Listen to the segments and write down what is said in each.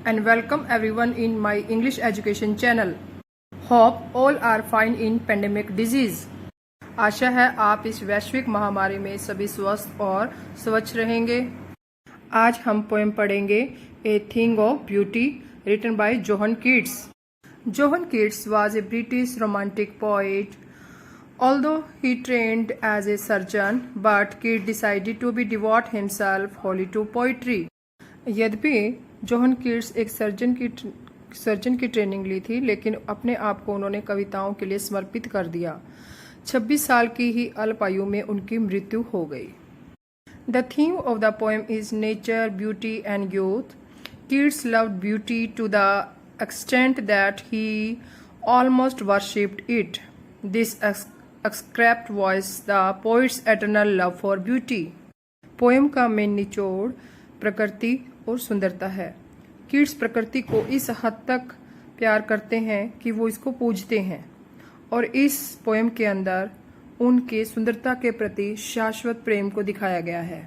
and welcome everyone in my English education channel. Hope all are fine in pandemic disease. आशा है आप इस वैश्विक महामारी में सभी स्वस्थ और स्वच्छ रहेंगे। आज हम पोएम पढ़ेंगे ए thing of beauty written by Johann Keats. Johann Keats was a British romantic poet. Although he trained as a surgeon, but Keats decided to be devote himself wholly to poetry. यद्यपि Johan Keats एक surgeon की training ली थी, लेकिन अपने आप को उन्होंने कविताओं के लिए समर्पित कर दिया। 26 साल की ही अल्प आयु में उनकी मृत्यु हो गई। The theme of the poem is nature, beauty and youth. Keats loved beauty to the extent that he almost worshipped it. This excerpt was the poet's eternal love for beauty. Poem का main निचोड़ प्रकृति और सुंदरता है। Keats प्रकृति को इस हद तक प्यार करते हैं कि वो इसको पूजते हैं, और इस पोएम के अंदर उनके सुंदरता के प्रति शाश्वत प्रेम को दिखाया गया है।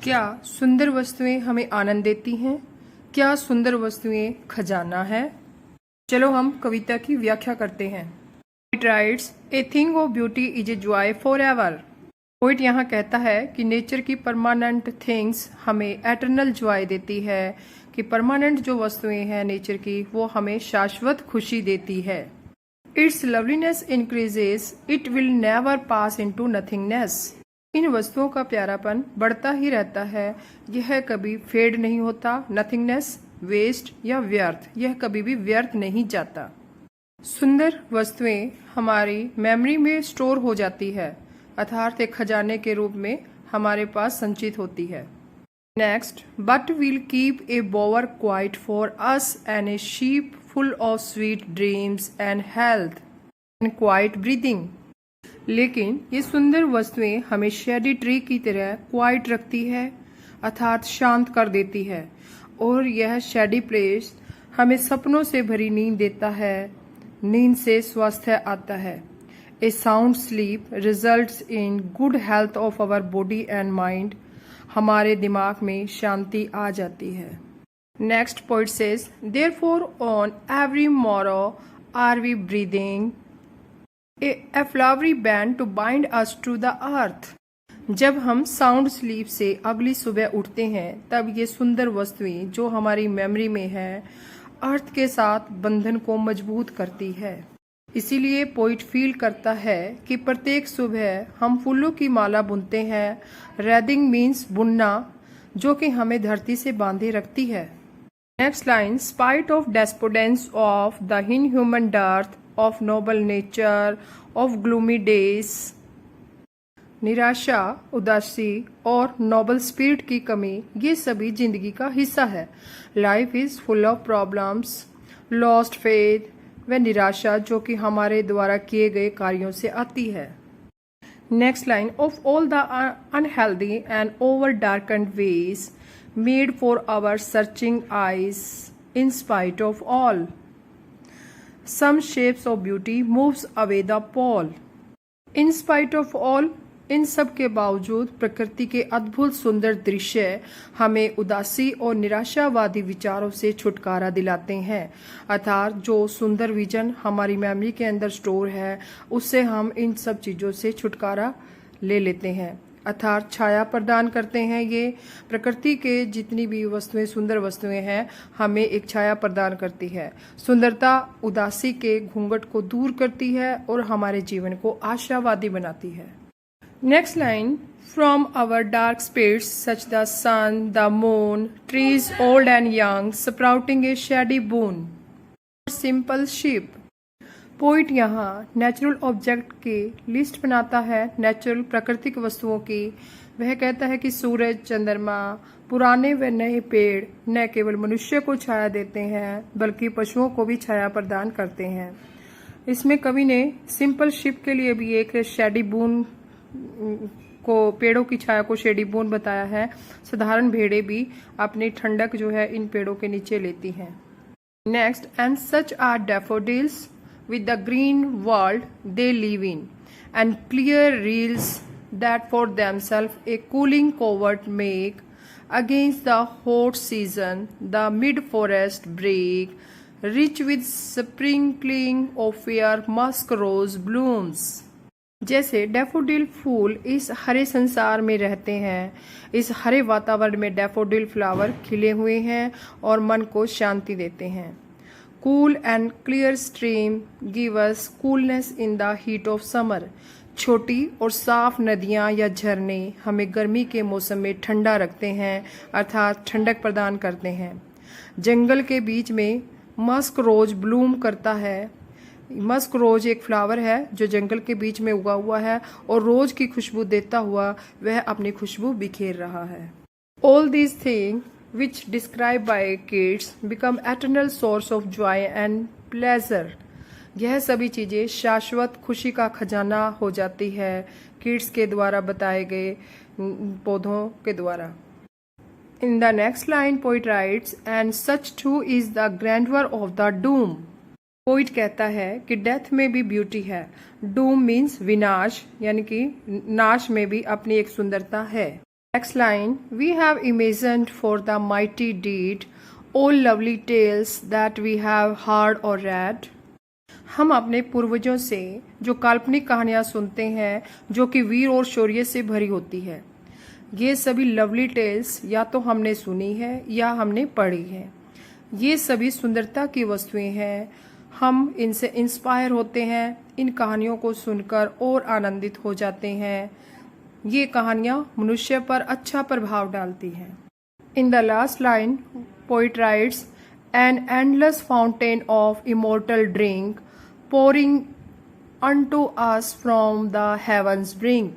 क्या सुंदर वस्तुएं हमें आनंद देती हैं? क्या सुंदर वस्तुएं खजाना है? चलो हम कविता की व्याख्या करते हैं। It writes, A thing of beauty is a joy forever. Poet यहाँ कहता है कि नेचर की परमानेंट थिंग्स हमें एटर्नल जॉय देती है, कि परमानेंट जो वस्तुएं हैं नेचर की वो हमें शाश्वत खुशी देती है। Its loveliness increases, it will never pass into nothingness. इन वस्तुओं का प्यारापन बढ़ता ही रहता है, यह कभी फेड नहीं होता. नथिंगनेस, वेस्ट या व्यर्थ, यह कभी भी व्यर्थ नहीं जाता. सुंदर वस्तुएं हमारी मेमोरी में स्टोर हो जाती है, अर्थात एक खजाने के रूप में हमारे पास संचित होती है. Next, but will keep a बोवर quiet for us and a sheep full of sweet dreams and health and quite breathing. लेकिन ये सुंदर वस्तुएं हमें शेडी ट्री की तरह क्वाइट रखती है, अर्थात शांत कर देती है, और यह शेडी प्लेस हमें सपनों से भरी नींद देता है. नींद से स्वास्थ्य आता है. A sound sleep results in good health of our body and mind. हमारे दिमाग में शांति आ जाती है. Next poet says, therefore on every morrow are we breathing a flowery band to bind us to the earth. जब हम sound sleep से अगली सुबह उठते हैं, तब ये सुंदर वस्तुएं जो हमारी मेमोरी में है, अर्थ के साथ बंधन को मजबूत करती है. इसीलिए पोइट फील करता है कि प्रत्येक सुबह हम फूलों की माला बुनते हैं. रेदिंग मीन्स बुनना, जो कि हमें धरती से बांधे रखती है. Next line, spite of despondence of the inhuman dearth of noble nature, of gloomy days. निराशा, उदासी और नोबल स्पिरिट की कमी, ये सभी जिंदगी का हिस्सा है. Life is full of problems, lost faith व निराशा जो कि हमारे द्वारा किए गए कार्यों से आती है. Next line, of all the unhealthy and over darkened ways made for our searching eyes in spite of all. Some shapes of beauty moves away the pall. In spite of all, इन सब के बावजूद प्रकृति के अद्भुत सुंदर दृश्य हमें उदासी और निराशावादी विचारों से छुटकारा दिलाते हैं. अर्थात जो सुंदर विजन हमारी मेमोरी के अंदर स्टोर है, उससे हम इन सब चीजों से छुटकारा ले लेते हैं, अर्थात छाया प्रदान करते हैं. ये प्रकृति के जितनी भी वस्तुएं, सुंदर वस्तुएं हैं, हमें एक छाया प्रदान करती है. सुंदरता उदासी के घूंघट को दूर करती है और हमारे जीवन को आशावादी बनाती है. Next line, from our dark spirits such the sun, the moon, trees old and young sprouting a shady boon, simple ship. Poet यहाँ नेचुरल ऑब्जेक्ट की लिस्ट बनाता है, नेचुरल प्राकृतिक वस्तुओं की. वह कहता है कि सूरज, चंद्रमा, पुराने व नए पेड़ न केवल मनुष्य को छाया देते हैं, बल्कि पशुओं को भी छाया प्रदान करते हैं. इसमें कवि ने सिंपल शिप के लिए भी एक शेडी बून को, पेड़ों की छाया को शेडी बून बताया है. साधारण भेड़ें भी अपनी ठंडक जो है इन पेड़ों के नीचे लेती हैं. Next, and such are daffodils with the green world they live in, and clear reels that for themselves a cooling covert make, against the hot season, the mid-forest break, rich with sprinkling of fair musk rose blooms. जैसे daffodil फूल इस हरे संसार में रहते हैं, इस हरे वातावरण में daffodil flower खिले हुए हैं और मन को शांति देते हैं. Cool and clear stream give us coolness in the heat of summer. छोटी और साफ नदियाँ या झरने हमें गर्मी के मौसम में ठंडा रखते हैं, अर्थात ठंडक प्रदान करते हैं. जंगल के बीच में मस्क रोज ब्लूम करता है. मस्क रोज एक फ्लावर है जो जंगल के बीच में उगा हुआ है और रोज की खुशबू देता हुआ वह अपनी खुशबू बिखेर रहा है. All these things which describe by Keats become eternal source of Joy and pleasure. यह सभी चीजें शाश्वत खुशी का खजाना हो जाती है किड्स के द्वारा बताए गए पौधों के द्वारा. In the next line poet writes, and such too is the grandeur of the doom. Poet कहता है कि डेथ में भी ब्यूटी है. डूम मीन्स विनाश, यानी कि नाश में भी अपनी एक सुंदरता है. Next line, we have imagined for the mighty deed all lovely tales that we have heard or read. हम अपने पूर्वजों से जो काल्पनिक कहानियां सुनते हैं जो कि वीर और शौर्य से भरी होती है, ये सभी लवली टेल्स या तो हमने सुनी है या हमने पढ़ी है. ये सभी सुंदरता की वस्तुएं हैं. हम इनसे इंस्पायर होते हैं, इन कहानियों को सुनकर और आनंदित हो जाते हैं. ये कहानियां मनुष्य पर अच्छा प्रभाव डालती हैं. In the last line poet rights, an endless fountain of immortal drink pouring unto us from the heavens brink.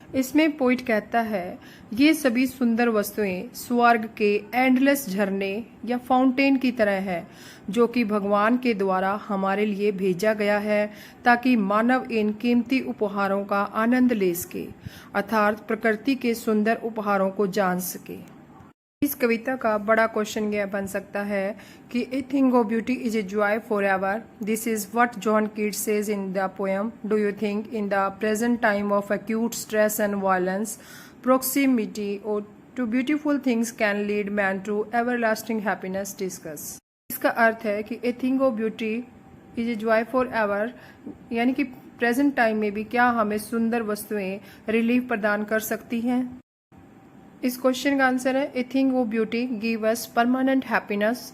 इसमें पोइट कहता है ये सभी सुंदर वस्तुएं स्वर्ग के एंडलेस झरने या फाउंटेन की तरह है जो कि भगवान के द्वारा हमारे लिए भेजा गया है ताकि मानव इन कीमती उपहारों का आनंद ले सके, अर्थात प्रकृति के सुंदर उपहारों को जान सके. इस कविता का बड़ा क्वेश्चन यह बन सकता है कि ए thing of beauty is a joy for ever. This is what John Keats says in the poem. Do you think in the present time of acute stress and violence proximity or to beautiful things can lead man to everlasting happiness? Discuss. इसका अर्थ है कि ए thing of beauty is a joy for ever, यानी कि present time में भी क्या हमें सुंदर वस्तुएं रिलीफ प्रदान कर सकती हैं. इस क्वेश्चन का आंसर है ए thing of beauty give us permanent happiness.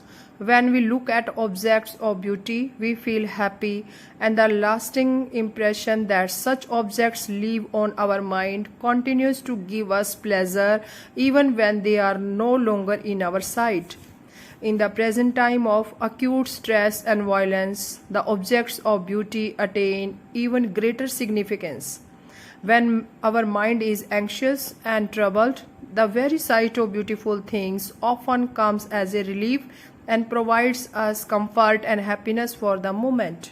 When we look at objects of beauty, we feel happy, and the lasting impression that such objects leave on our mind continues to give us pleasure even when they are no longer in our sight. In the present time of acute stress and violence, the objects of beauty attain even greater significance. When our mind is anxious and troubled, the very sight of beautiful things often comes as a relief and provides us comfort and happiness for the moment.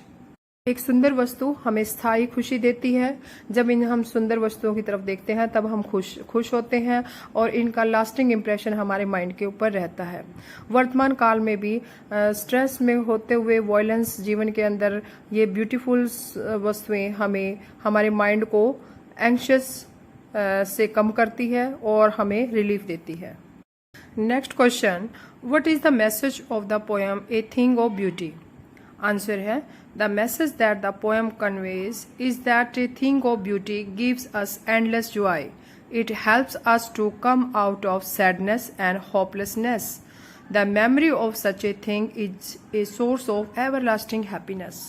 एक सुंदर वस्तु हमें स्थायी खुशी देती है. जब हम सुंदर वस्तुओं की तरफ देखते हैं तब हम खुश होते हैं और इनका लास्टिंग इम्प्रेशन हमारे माइंड के ऊपर रहता है. वर्तमान काल में भी स्ट्रेस में होते हुए वायलेंस जीवन के अंदर ये ब्यूटीफुल वस्तुएं हमें हमारे माइंड को एंग्शियस से कम करती है और हमें रिलीफ देती है. Next question, what is the message of the poem a thing of beauty? Answer है the message that the poem conveys is that a thing of beauty gives us endless joy. It helps us to come out of sadness and hopelessness. The memory of such a thing is a source of everlasting happiness.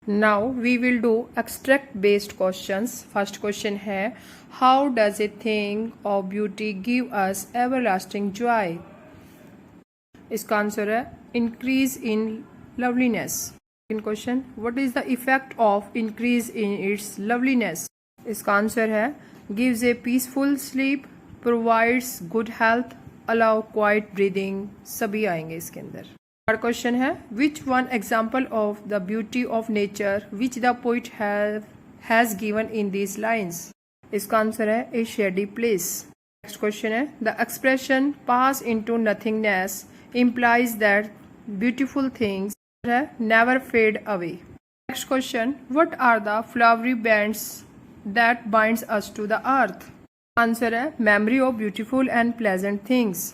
Now we will do extract based questions. First question है, how does a thing of beauty give us everlasting joy? इसका answer है increase in loveliness. Second question, what is the effect of increase in its loveliness? इसका answer है gives a peaceful sleep, provides good health, allow quiet breathing. सभी आएंगे इसके अंदर. Third question है, which one example of the beauty of nature which the poet has given in these lines? इसका answer है a shady place. Next question है, the expression pass into nothingness implies that beautiful things never fade away. Next question, what are the flowery bands that binds us to the earth? Answer है memory of beautiful and pleasant things.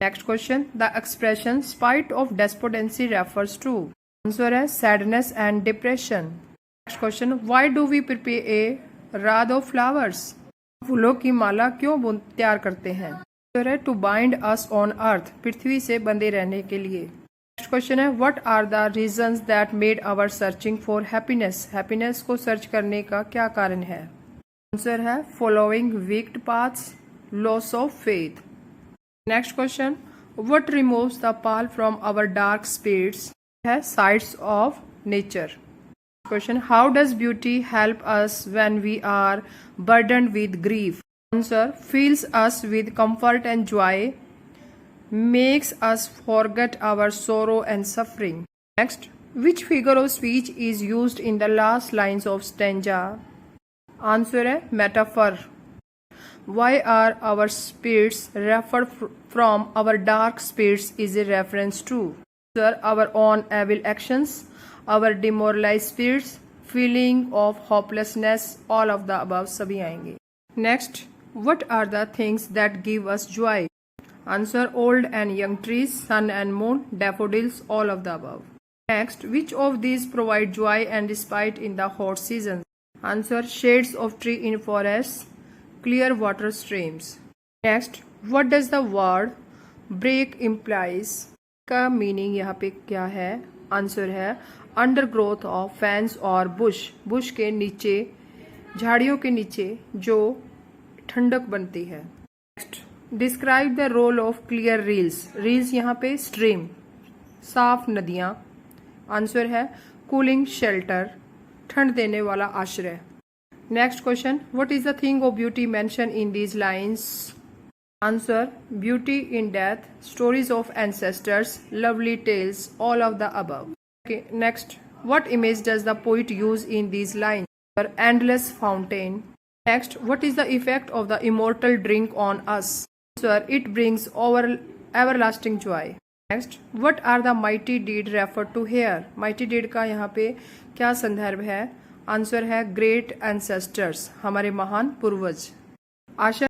Next question, the expression spite of despondency refers to. Answer है sadness and depression. Next question, why do we prepare a wreath of flowers. फूलों की माला क्यों तैयार करते हैं। Answer है to bind us on earth, पृथ्वी से बंधे रहने के लिए। नेक्स्ट क्वेश्चन है, what are the reasons that made our searching for happiness. Happiness को सर्च करने का क्या कारण है। आंसर है following wicked paths, loss of faith. Next question, what removes the pall from our dark spirits. है sights of nature. Question, how does beauty help us when we are burdened with grief. Answer, fills us with comfort and joy, makes us forget our sorrow and suffering. Next, which figure of speech is used in the last lines of stanza? Answer है metaphor. Why are our spirits referred from our dark spirits is a reference to? Answer, our own evil actions, our demoralized spirits, feeling of hopelessness, all of the above सभी आएंगे। Next, what are the things that give us joy? Answer, old and young trees, sun and moon, daffodils, all of the above. Next, which of these provide joy and respite in the hot seasons? Answer, shades of tree in forests, clear water streams. Next, what does the word break implies? का meaning यहाँ पे क्या है। Answer है undergrowth of ferns और bush, bush के नीचे, झाड़ियों के नीचे जो ठंडक बनती है। Next, describe the role of clear rills. Rills यहाँ पे स्ट्रीम, साफ नदियाँ। आंसर है कूलिंग शेल्टर, ठंड देने वाला आश्रय। Next question, what is the thing of beauty mention in these lines. Answer, beauty in death, stories of ancestors, lovely tales, all of the above. Okay, next, what image does the poet use in these lines? Endless fountain. Next, what is the effect of the immortal drink on us? Sir, it brings everlasting joy. Next, what are the mighty deed referred to here? Mighty deed का यहाँ पे क्या संदर्भ है। Answer है great ancestors, हमारे महान पूर्वज। आशा